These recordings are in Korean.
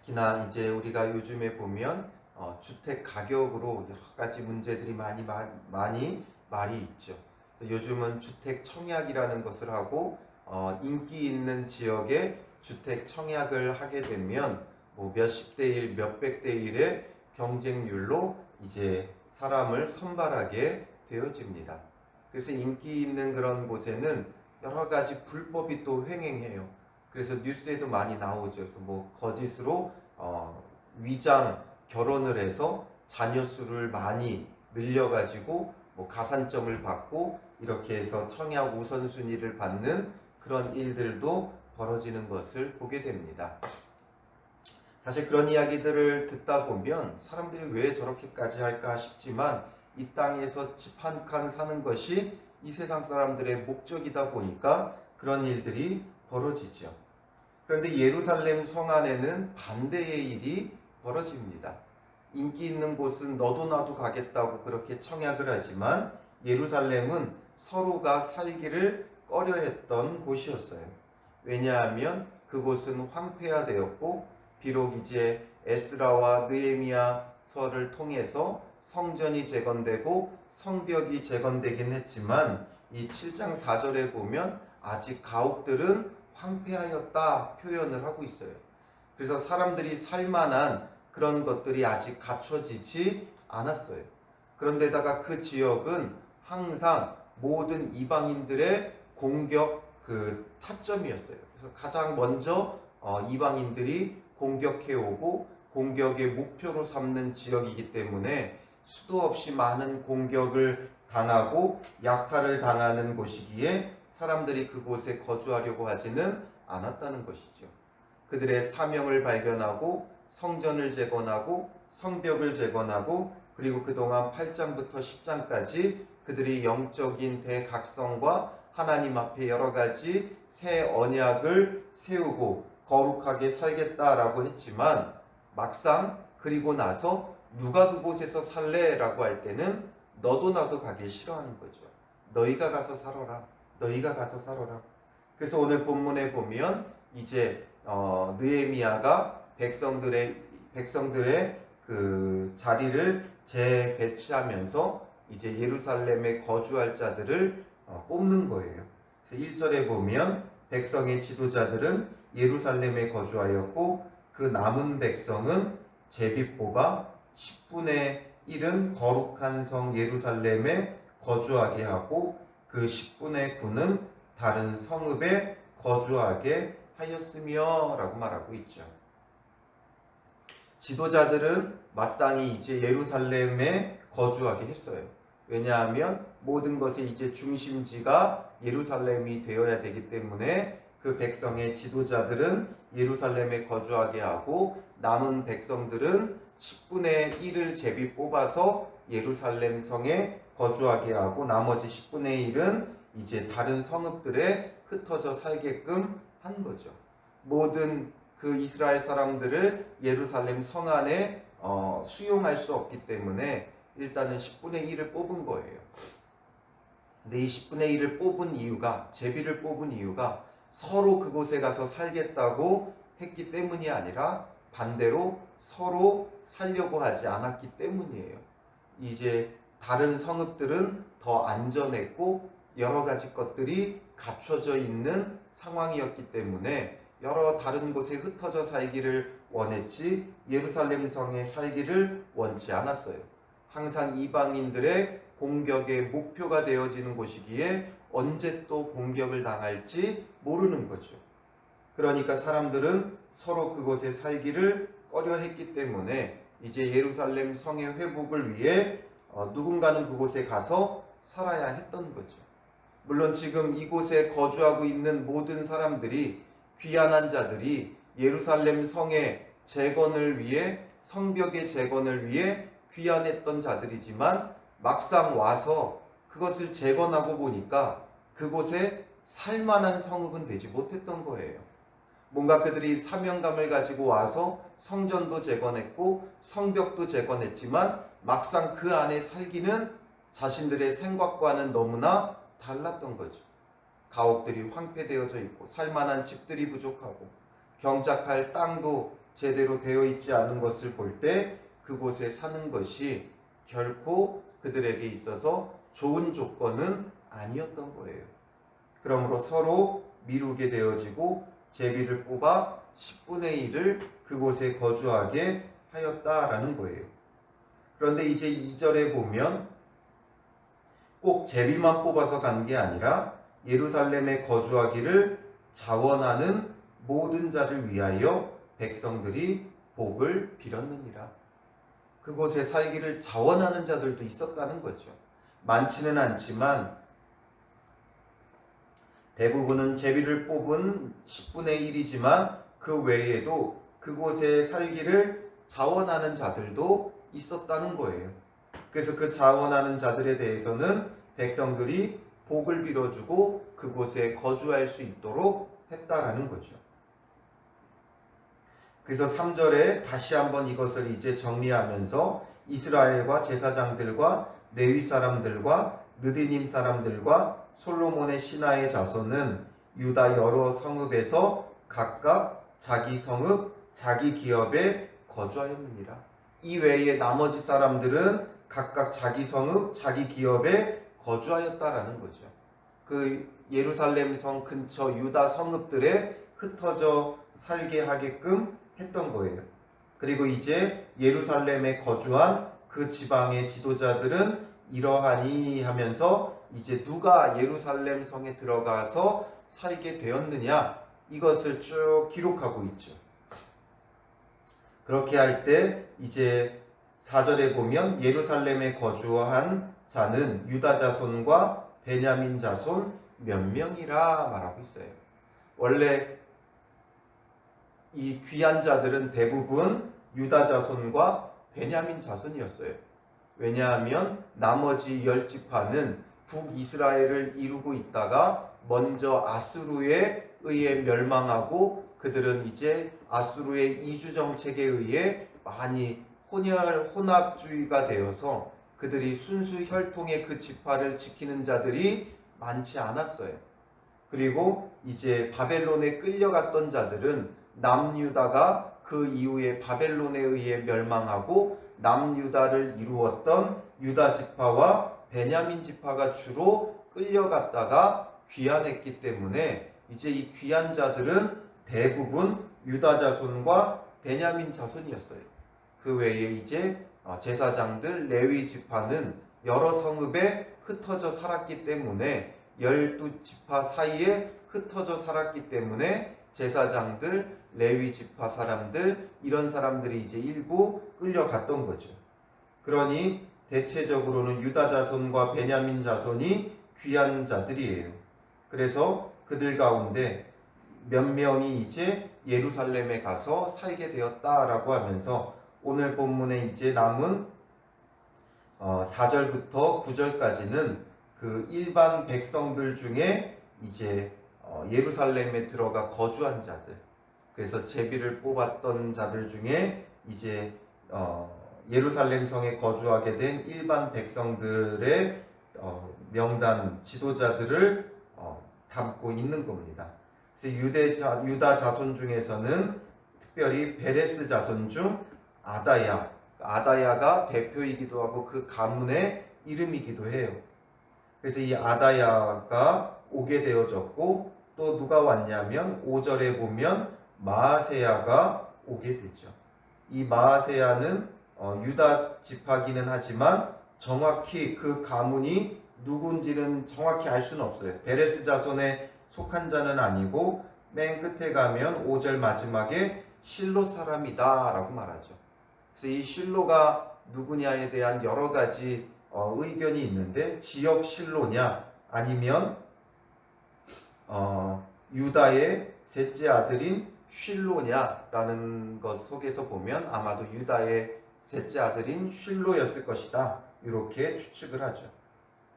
특히나 이제 우리가 요즘에 보면 주택 가격으로 여러 가지 문제들이 많이 말이 있죠. 요즘은 주택 청약이라는 것을 하고 인기 있는 지역에 주택 청약을 하게 되면 뭐 몇십 대 1, 몇백 대 1의 경쟁률로 이제 사람을 선발하게 되어집니다. 그래서 인기 있는 그런 곳에는 여러 가지 불법이 또 횡행해요. 그래서 뉴스에도 많이 나오죠. 그래서 뭐 거짓으로 위장 결혼을 해서 자녀 수를 많이 늘려가지고 뭐 가산점을 받고 이렇게 해서 청약 우선순위를 받는 그런 일들도 벌어지는 것을 보게 됩니다. 사실 그런 이야기들을 듣다 보면 사람들이 왜 저렇게까지 할까 싶지만 이 땅에서 집 한 칸 사는 것이 이 세상 사람들의 목적이다 보니까 그런 일들이 벌어지죠. 그런데 예루살렘 성 안에는 반대의 일이 벌어집니다. 인기 있는 곳은 너도 나도 가겠다고 그렇게 청약을 하지만 예루살렘은 서로가 살기를 꺼려했던 곳이었어요. 왜냐하면 그곳은 황폐화되었고 비록 이제 에스라와 느헤미야서를 통해서 성전이 재건되고 성벽이 재건되긴 했지만 이 7장 4절에 보면 아직 가옥들은 황폐하였다 표현을 하고 있어요. 그래서 사람들이 살만한 그런 것들이 아직 갖춰지지 않았어요. 그런데다가 그 지역은 항상 모든 이방인들의 공격 타점이었어요. 그래서 가장 먼저 이방인들이 공격해오고 공격의 목표로 삼는 지역이기 때문에 수도 없이 많은 공격을 당하고 약탈을 당하는 곳이기에 사람들이 그곳에 거주하려고 하지는 않았다는 것이죠. 그들의 사명을 발견하고 성전을 재건하고 성벽을 재건하고 그리고 그동안 8장부터 10장까지 그들이 영적인 대각성과 하나님 앞에 여러 가지 새 언약을 세우고 거룩하게 살겠다라고 했지만 막상 그리고 나서 누가 그곳에서 살래? 라고 할 때는 너도 나도 가기 싫어하는 거죠. 너희가 가서 살아라. 너희가 가서 살아라. 그래서 오늘 본문에 보면 이제 느헤미야가 백성들의 그 자리를 재배치하면서 이제 예루살렘에 거주할 자들을 뽑는 거예요. 그래서 1절에 보면 백성의 지도자들은 예루살렘에 거주하였고 그 남은 백성은 제비 뽑아 10분의 1은 거룩한 성 예루살렘에 거주하게 하고 그 10분의 9는 다른 성읍에 거주하게 하였으며 라고 말하고 있죠. 지도자들은 마땅히 이제 예루살렘에 거주하게 했어요. 왜냐하면 모든 것의 이제 중심지가 예루살렘이 되어야 되기 때문에 그 백성의 지도자들은 예루살렘에 거주하게 하고 남은 백성들은 10분의 1을 제비 뽑아서 예루살렘 성에 거주하게 하고 나머지 10분의 1은 이제 다른 성읍들에 흩어져 살게끔 한 거죠. 모든 그 이스라엘 사람들을 예루살렘 성 안에 수용할 수 없기 때문에 일단은 10분의 1을 뽑은 거예요. 근데 이 10분의 1을 뽑은 이유가, 제비를 뽑은 이유가 서로 그곳에 가서 살겠다고 했기 때문이 아니라 반대로 서로 살려고 하지 않았기 때문이에요. 이제 다른 성읍들은 더 안전했고 여러 가지 것들이 갖춰져 있는 상황이었기 때문에 여러 다른 곳에 흩어져 살기를 원했지 예루살렘 성에 살기를 원치 않았어요. 항상 이방인들의 공격의 목표가 되어지는 곳이기에 언제 또 공격을 당할지 모르는 거죠. 그러니까 사람들은 서로 그곳에 살기를 꺼려했기 때문에 이제 예루살렘 성의 회복을 위해 누군가는 그곳에 가서 살아야 했던 거죠. 물론 지금 이곳에 거주하고 있는 모든 사람들이 귀환한 자들이 예루살렘 성의 재건을 위해 성벽의 재건을 위해 귀환했던 자들이지만 막상 와서 그것을 재건하고 보니까 그곳에 살만한 성읍은 되지 못했던 거예요. 뭔가 그들이 사명감을 가지고 와서 성전도 재건했고 성벽도 재건했지만 막상 그 안에 살기는 자신들의 생각과는 너무나 달랐던 거죠. 가옥들이 황폐되어져 있고 살만한 집들이 부족하고 경작할 땅도 제대로 되어 있지 않은 것을 볼 때 그곳에 사는 것이 결코 그들에게 있어서 좋은 조건은 아니었던 거예요. 그러므로 서로 미루게 되어지고 제비를 뽑아 10분의 1을 그곳에 거주하게 하였다라는 거예요. 그런데 이제 2절에 보면 꼭 제비만 뽑아서 간 게 아니라 예루살렘에 거주하기를 자원하는 모든 자를 위하여 백성들이 복을 빌었느니라. 그곳에 살기를 자원하는 자들도 있었다는 거죠. 많지는 않지만 대부분은 제비를 뽑은 10분의 1이지만 그 외에도 그곳에 살기를 자원하는 자들도 있었다는 거예요. 그래서 그 자원하는 자들에 대해서는 백성들이 복을 빌어주고 그곳에 거주할 수 있도록 했다라는 거죠. 그래서 3절에 다시 한번 이것을 이제 정리하면서 이스라엘과 제사장들과 레위 사람들과 느디님 사람들과 솔로몬의 신하의 자손은 유다 여러 성읍에서 각각 자기 성읍, 자기 기업에 거주하였느니라. 이 외에 나머지 사람들은 각각 자기 성읍, 자기 기업에 거주하였다라는 거죠. 그 예루살렘 성 근처 유다 성읍들에 흩어져 살게 하게끔 했던 거예요. 그리고 이제 예루살렘에 거주한 그 지방의 지도자들은 이러하니 하면서 이제 누가 예루살렘 성에 들어가서 살게 되었느냐 이것을 쭉 기록하고 있죠. 그렇게 할 때 이제 4절에 보면 예루살렘에 거주한 자는 유다 자손과 베냐민 자손 몇 명이라 말하고 있어요. 원래 이 귀한 자들은 대부분 유다 자손과 베냐민 자손이었어요. 왜냐하면 나머지 10지파는 북이스라엘을 이루고 있다가 먼저 아수르에 의해 멸망하고 그들은 이제 아수르의 이주 정책에 의해 많이 혼합주의가 되어서 그들이 순수 혈통의 그 지파를 지키는 자들이 많지 않았어요. 그리고 이제 바벨론에 끌려갔던 자들은 남유다가 그 이후에 바벨론에 의해 멸망하고 남유다를 이루었던 유다 지파와 베냐민 지파가 주로 끌려갔다가 귀환했기 때문에 이제 이 귀한 자들은 대부분 유다 자손과 베냐민 자손이었어요. 그 외에 이제 제사장들 레위 지파는 여러 성읍에 흩어져 살았기 때문에 12지파 사이에 흩어져 살았기 때문에 제사장들, 레위 지파 사람들 이런 사람들이 이제 일부 끌려갔던 거죠. 그러니 대체적으로는 유다 자손과 베냐민 자손이 귀한 자들이에요. 그래서 그들 가운데 몇 명이 이제 예루살렘에 가서 살게 되었다라고 하면서 오늘 본문에 이제 남은 4절부터 9절까지는 그 일반 백성들 중에 이제 예루살렘에 들어가 거주한 자들, 그래서 제비를 뽑았던 자들 중에 이제 예루살렘 성에 거주하게 된 일반 백성들의 명단 지도자들을 담고 있는 겁니다. 그래서 유다 자손 중에서는 특별히 베레스 자손 중 아다야가 대표이기도 하고 그 가문의 이름이기도 해요. 그래서 이 아다야가 오게 되어졌고 또 누가 왔냐면 5절에 보면 마아세야가 오게 되죠. 이 마아세야는 유다 지파기는 하지만 정확히 그 가문이 누군지는 정확히 알 수는 없어요. 베레스 자손에 속한 자는 아니고 맨 끝에 가면 5절 마지막에 실로 사람이다 라고 말하죠. 그래서 이 실로가 누구냐에 대한 여러 가지 의견이 있는데 지역 실로냐 아니면 유다의 셋째 아들인 쉴로냐라는 것 속에서 보면 아마도 유다의 셋째 아들인 쉴로였을 것이다 이렇게 추측을 하죠.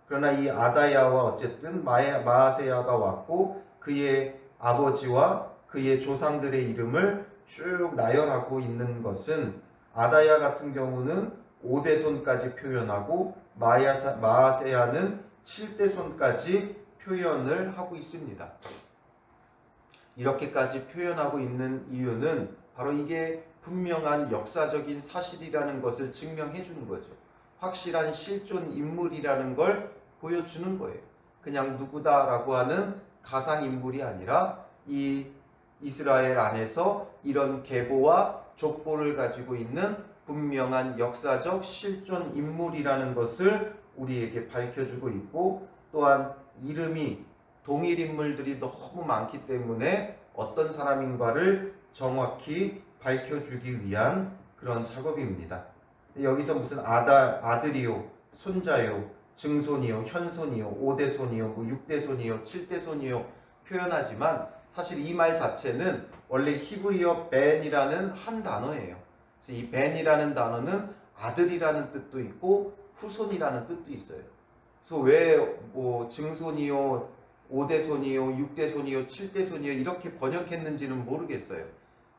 그러나 이 아다야와 어쨌든 마아세야가 왔고 그의 아버지와 그의 조상들의 이름을 쭉 나열하고 있는 것은 아다야 같은 경우는 5대손까지 표현하고 마아세야는 7대손까지 표현을 하고 있습니다. 이렇게까지 표현하고 있는 이유는 바로 이게 분명한 역사적인 사실이라는 것을 증명해 주는 거죠. 확실한 실존 인물이라는 걸 보여주는 거예요. 그냥 누구다라고 하는 가상 인물이 아니라 이 이스라엘 안에서 이런 계보와 족보를 가지고 있는 분명한 역사적 실존 인물이라는 것을 우리에게 밝혀주고 있고, 또한 이름이 동일 인물들이 너무 많기 때문에 어떤 사람인가를 정확히 밝혀주기 위한 그런 작업입니다. 여기서 무슨 아들이요, 손자요, 증손이요, 현손이요, 5대손이요, 6대손이요, 7대손이요 표현하지만 사실 이 말 자체는 원래 히브리어 벤이라는 한 단어예요. 그래서 이 벤이라는 단어는 아들이라는 뜻도 있고 후손이라는 뜻도 있어요. 그래서 왜 뭐 증손이요, 5대손이요, 6대손이요, 7대손이요 이렇게 번역했는지는 모르겠어요.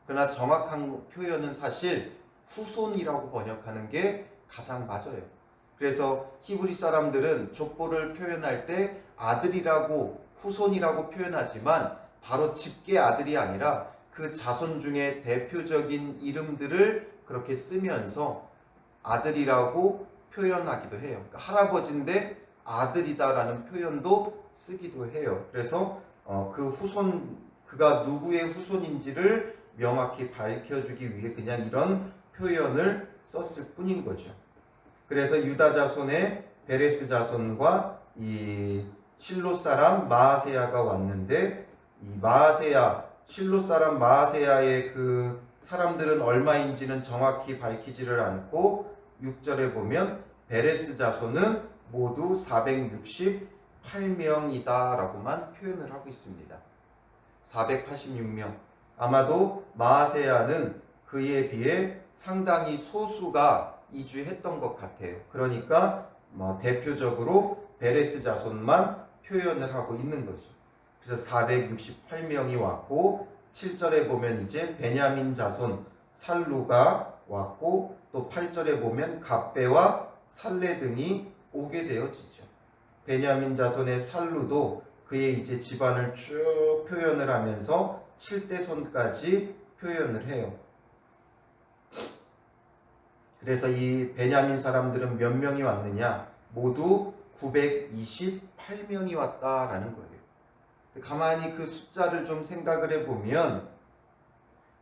그러나 정확한 표현은 사실 후손이라고 번역하는 게 가장 맞아요. 그래서 히브리 사람들은 족보를 표현할 때 아들이라고 후손이라고 표현하지만 바로 직계 아들이 아니라 그 자손 중에 대표적인 이름들을 그렇게 쓰면서 아들이라고 표현하기도 해요. 그러니까 할아버지인데 아들이다라는 표현도 쓰기도 해요. 그래서 그 후손, 그가 누구의 후손인지를 명확히 밝혀주기 위해 그냥 이런 표현을 썼을 뿐인 거죠. 그래서 유다 자손의 베레스 자손과 이 실로 사람 마아세야가 왔는데, 이 마아세야, 실로 사람 마아세야의 그 사람들은 얼마인지는 정확히 밝히지를 않고 6절에 보면 베레스 자손은 모두 468명이다 라고만 표현을 하고 있습니다. 486명. 아마도 마아세야는 그에 비해 상당히 소수가 이주했던 것 같아요. 그러니까 대표적으로 베레스 자손만 표현을 하고 있는 거죠. 그래서 468명이 왔고, 7절에 보면 이제 베냐민 자손 살루가 왔고, 또 8절에 보면 갑배와 살레 등이 오게 되어지죠. 베냐민 자손의 살루도 그의 이제 집안을 쭉 표현을 하면서 7대손까지 표현을 해요. 그래서 이 베냐민 사람들은 몇 명이 왔느냐? 모두 928명이 왔다라는 거예요. 가만히 그 숫자를 좀 생각을 해보면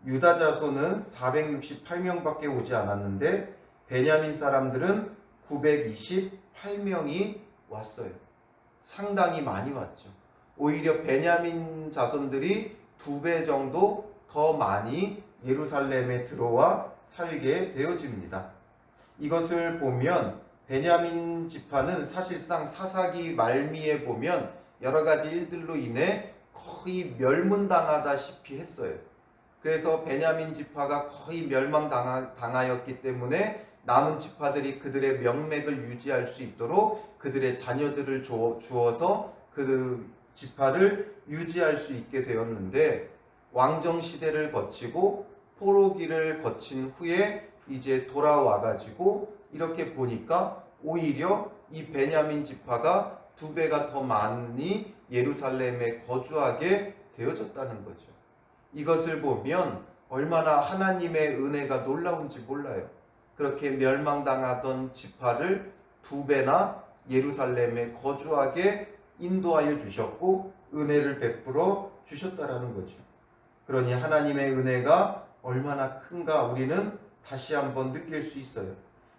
유다 자손은 468명밖에 오지 않았는데 베냐민 사람들은 928명이 왔어요. 상당히 많이 왔죠. 오히려 베냐민 자손들이 2배 정도 더 많이 예루살렘에 들어와 살게 되어집니다. 이것을 보면 베냐민 지파는 사실상 사사기 말미에 보면 여러 가지 일들로 인해 거의 멸문당하다시피 했어요. 그래서 베냐민 지파가 거의 멸망당하였기 때문에 남은 지파들이 그들의 명맥을 유지할 수 있도록 그들의 자녀들을 주어서 그 지파를 유지할 수 있게 되었는데, 왕정 시대를 거치고 포로기를 거친 후에 이제 돌아와 가지고 이렇게 보니까 오히려 이 베냐민 지파가 2배가 더 많이 예루살렘에 거주하게 되어졌다는 거죠. 이것을 보면 얼마나 하나님의 은혜가 놀라운지 몰라요. 그렇게 멸망당하던 지파를 2배나 예루살렘에 거주하게 인도하여 주셨고 은혜를 베풀어 주셨다라는 거죠. 그러니 하나님의 은혜가 얼마나 큰가 우리는 다시 한번 느낄 수 있어요.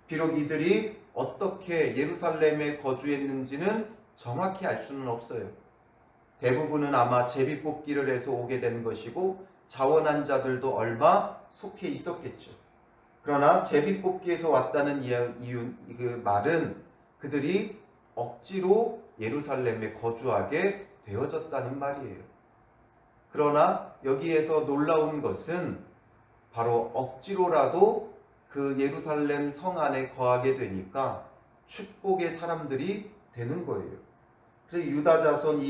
비록 이들이 어떻게 예루살렘에 거주했는지는 정확히 알 수는 없어요. 대부분은 아마 제비뽑기를 해서 오게 된 것이고 자원한 자들도 얼마 속해 있었겠죠. 그러나 제비뽑기에서 왔다는 그 말은 그들이 억지로 예루살렘에 거주하게 되어졌다는 말이에요. 그러나 여기에서 놀라운 것은 바로 억지로라도 그 예루살렘 성 안에 거하게 되니까 축복의 사람들이 되는 거예요. 그래서 유다 자손,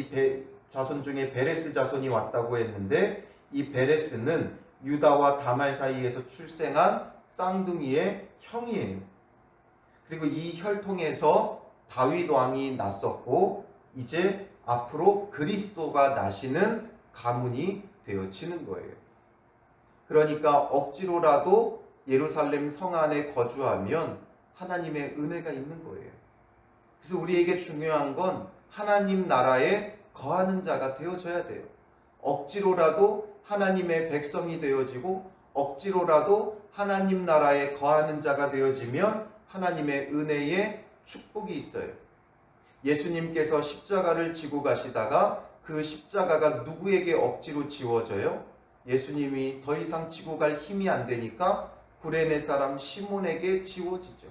자손 중에 베레스 자손이 왔다고 했는데 이 베레스는 유다와 다말 사이에서 출생한 쌍둥이의 형이에요. 그리고 이 혈통에서 다윗 왕이 났었고 이제 앞으로 그리스도가 나시는 가문이 되어지는 거예요. 그러니까 억지로라도 예루살렘 성 안에 거주하면 하나님의 은혜가 있는 거예요. 그래서 우리에게 중요한 건 하나님 나라에 거하는 자가 되어져야 돼요. 억지로라도 하나님의 백성이 되어지고 억지로라도 하나님 나라에 거하는 자가 되어지면 하나님의 은혜에 축복이 있어요. 예수님께서 십자가를 지고 가시다가 그 십자가가 누구에게 억지로 지워져요? 예수님이 더 이상 지고 갈 힘이 안 되니까 구레네 사람 시몬에게 지워지죠.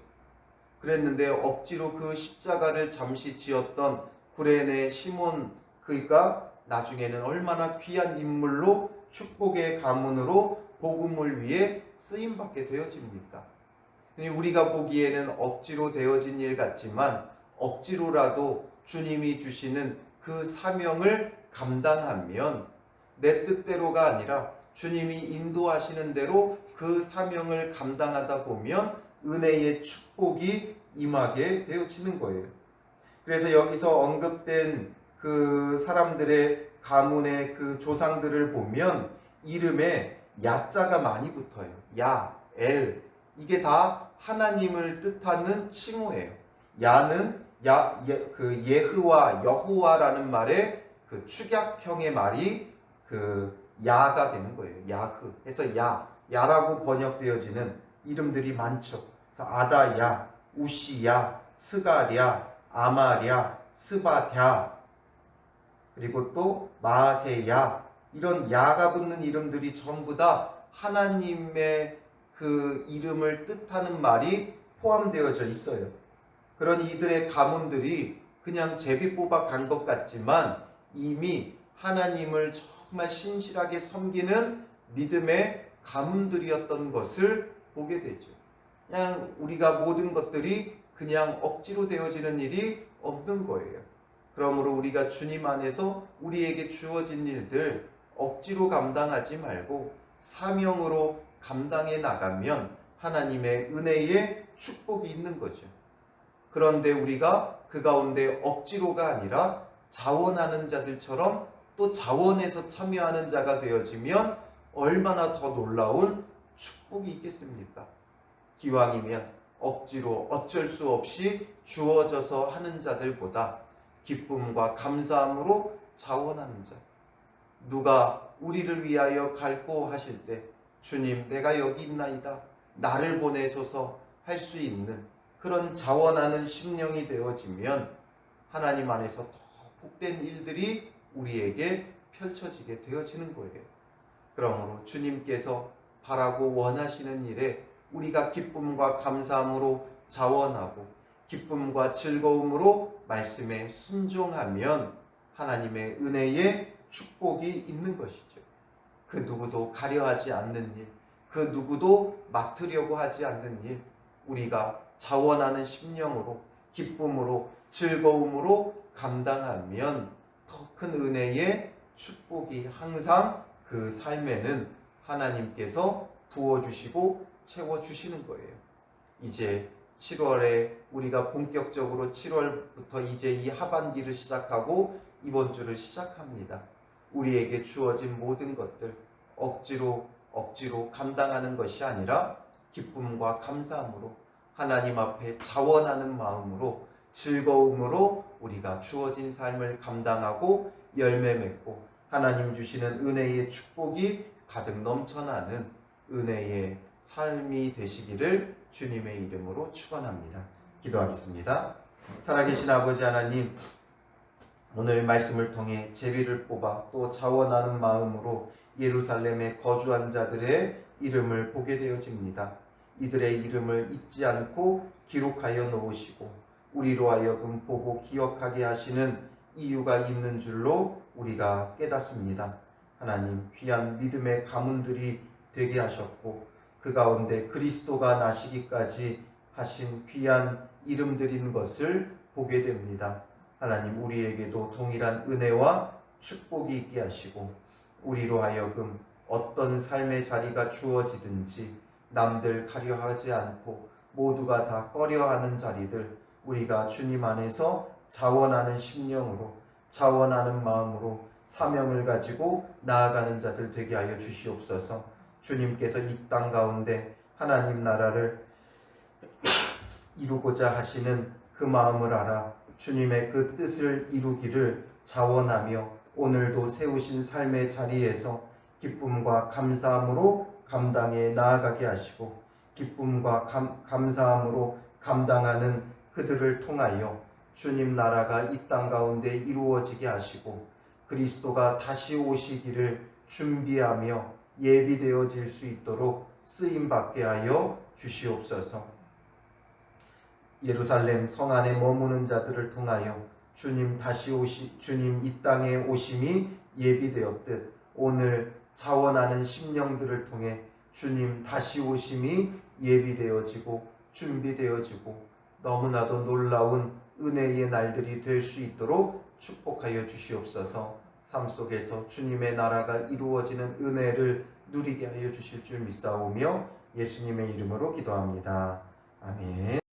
그랬는데 억지로 그 십자가를 잠시 지었던 구레네 시몬, 그가 나중에는 얼마나 귀한 인물로 축복의 가문으로 복음을 위해 쓰임받게 되어집니까? 우리가 보기에는 억지로 되어진 일 같지만 억지로라도 주님이 주시는 그 사명을 감당하면 내 뜻대로가 아니라 주님이 인도하시는 대로 그 사명을 감당하다 보면 은혜의 축복이 임하게 되어지는 거예요. 그래서 여기서 언급된 그 사람들의 가문의 그 조상들을 보면 이름에 야자가 많이 붙어요. 야, 엘, 이게 다 하나님을 뜻하는 칭호예요. 야는 그 예흐와 여호와라는 말의 그 축약형의 말이 그 야가 되는 거예요. 야흐. 해서 야라고 번역되어지는 이름들이 많죠. 그래서 아다야, 우시야, 스가랴, 아마랴, 스바랴, 그리고 또 마세야, 이런 야가 붙는 이름들이 전부 다 하나님의 그 이름을 뜻하는 말이 포함되어져 있어요. 그런 이들의 가문들이 그냥 제비 뽑아 간 것 같지만 이미 하나님을 정말 신실하게 섬기는 믿음의 가문들이었던 것을 보게 되죠. 그냥 우리가 모든 것들이 그냥 억지로 되어지는 일이 없는 거예요. 그러므로 우리가 주님 안에서 우리에게 주어진 일들 억지로 감당하지 말고 사명으로 감당해 나가면 하나님의 은혜의 축복이 있는 거죠. 그런데 우리가 그 가운데 억지로가 아니라 자원하는 자들처럼 또 자원해서 참여하는 자가 되어지면 얼마나 더 놀라운 축복이 있겠습니까? 기왕이면 억지로 어쩔 수 없이 주어져서 하는 자들보다 기쁨과 감사함으로 자원하는 자, 누가 우리를 위하여 갈고 하실 때 주님 내가 여기 있나이다, 나를 보내소서 할 수 있는 그런 자원하는 심령이 되어지면 하나님 안에서 더 복된 일들이 우리에게 펼쳐지게 되어지는 거예요. 그러므로 주님께서 바라고 원하시는 일에 우리가 기쁨과 감사함으로 자원하고 기쁨과 즐거움으로 말씀에 순종하면 하나님의 은혜의 축복이 있는 것이죠. 그 누구도 가려하지 않는 일, 그 누구도 맡으려고 하지 않는 일, 우리가 자원하는 심령으로 기쁨으로 즐거움으로 감당하면 더 큰 은혜의 축복이 항상 그 삶에는 하나님께서 부어주시고 채워주시는 거예요. 이제 7월에 우리가 본격적으로 7월부터 이제 이 하반기를 시작하고 이번 주를 시작합니다. 우리에게 주어진 모든 것들 억지로 감당하는 것이 아니라 기쁨과 감사함으로 하나님 앞에 자원하는 마음으로 즐거움으로 우리가 주어진 삶을 감당하고 열매 맺고 하나님 주시는 은혜의 축복이 가득 넘쳐나는 은혜의 삶이 되시기를 주님의 이름으로 축원합니다. 기도하겠습니다. 살아계신 아버지 하나님, 오늘 말씀을 통해 제비를 뽑아 또 자원하는 마음으로 예루살렘에 거주한 자들의 이름을 보게 되어집니다. 이들의 이름을 잊지 않고 기록하여 놓으시고 우리로 하여금 보고 기억하게 하시는 이유가 있는 줄로 우리가 깨닫습니다. 하나님, 귀한 믿음의 가문들이 되게 하셨고 그 가운데 그리스도가 나시기까지 하신 귀한 이름들인 것을 보게 됩니다. 하나님, 우리에게도 동일한 은혜와 축복이 있게 하시고 우리로 하여금 어떤 삶의 자리가 주어지든지 남들 가려하지 않고 모두가 다 꺼려하는 자리들, 우리가 주님 안에서 자원하는 심령으로 자원하는 마음으로 사명을 가지고 나아가는 자들 되게 하여 주시옵소서. 주님께서 이 땅 가운데 하나님 나라를 이루고자 하시는 그 마음을 알아 주님의 그 뜻을 이루기를 자원하며 오늘도 세우신 삶의 자리에서 기쁨과 감사함으로 감당해 나아가게 하시고 기쁨과 감사함으로 감당하는 그들을 통하여 주님 나라가 이 땅 가운데 이루어지게 하시고 그리스도가 다시 오시기를 준비하며 예비되어질 수 있도록 쓰임받게 하여 주시옵소서. 예루살렘 성 안에 머무는 자들을 통하여 주님 이 땅에 오심이 예비되었듯 오늘 자원하는 심령들을 통해 주님 다시 오심이 예비되어지고 준비되어지고 너무나도 놀라운 은혜의 날들이 될 수 있도록 축복하여 주시옵소서. 삶 속에서 주님의 나라가 이루어지는 은혜를 누리게 하여 주실 줄 믿사오며 예수님의 이름으로 기도합니다. 아멘.